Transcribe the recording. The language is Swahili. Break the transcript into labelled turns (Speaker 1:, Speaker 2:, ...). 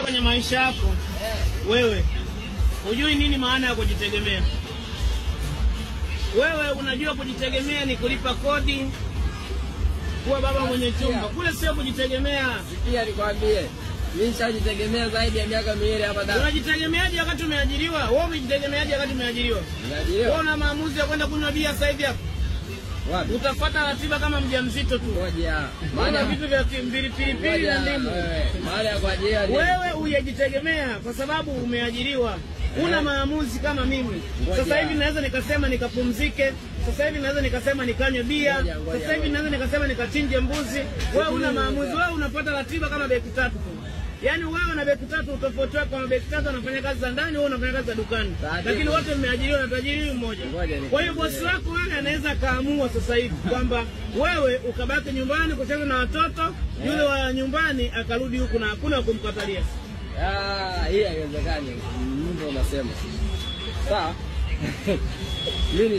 Speaker 1: Kwenye maisha yako wewe hujui nini maana ya kujitegemea. Wewe unajua kujitegemea ni kulipa kodi, kuwa baba mwenye chumba. Kule sio kujitegemea.
Speaker 2: Sikia nikwambie, mimi nishajitegemea zaidi ya miaka 2 hapa ndani.
Speaker 1: Unajitegemeaje wakati umeajiriwa? Wewe umejitegemeaje wakati umeajiriwa?
Speaker 2: Umeajiriwa.
Speaker 1: Wewe una maamuzi ya kwenda kunywa bia sasa hivi hapa?
Speaker 2: Wapi?
Speaker 1: Utafuata ratiba kama mjamzito tu.
Speaker 2: Ngoja.
Speaker 1: Maana vitu vya pilipili na ndimu.
Speaker 2: Maana ya kuajiriwa.
Speaker 1: Wewe hujajitegemea kwa sababu umeajiriwa. Una maamuzi kama mimi. Sasa hivi naweza nikasema nikapumzike. Sasa hivi naweza nikasema nikanywe bia. Sasa hivi naweza nikasema nikachinje mbuzi. Wewe una maamuzi. Wewe unapata ratiba kama beki tatu tu. Yaani wewe na beki tatu utofauti wako, kama beki tatu anafanya kazi za ndani, wewe unafanya kazi za dukani. Lakini wote mmeajiriwa na tajiri mmoja. Kwa hiyo bosi wako wewe anaweza kaamua sasa hivi kwamba wewe ukabaki nyumbani kucheza na watoto, yule wa nyumbani akarudi huku na hakuna kumkatalia.
Speaker 2: Hii haiwezekani. Mungu unasema. Sawa? Mimi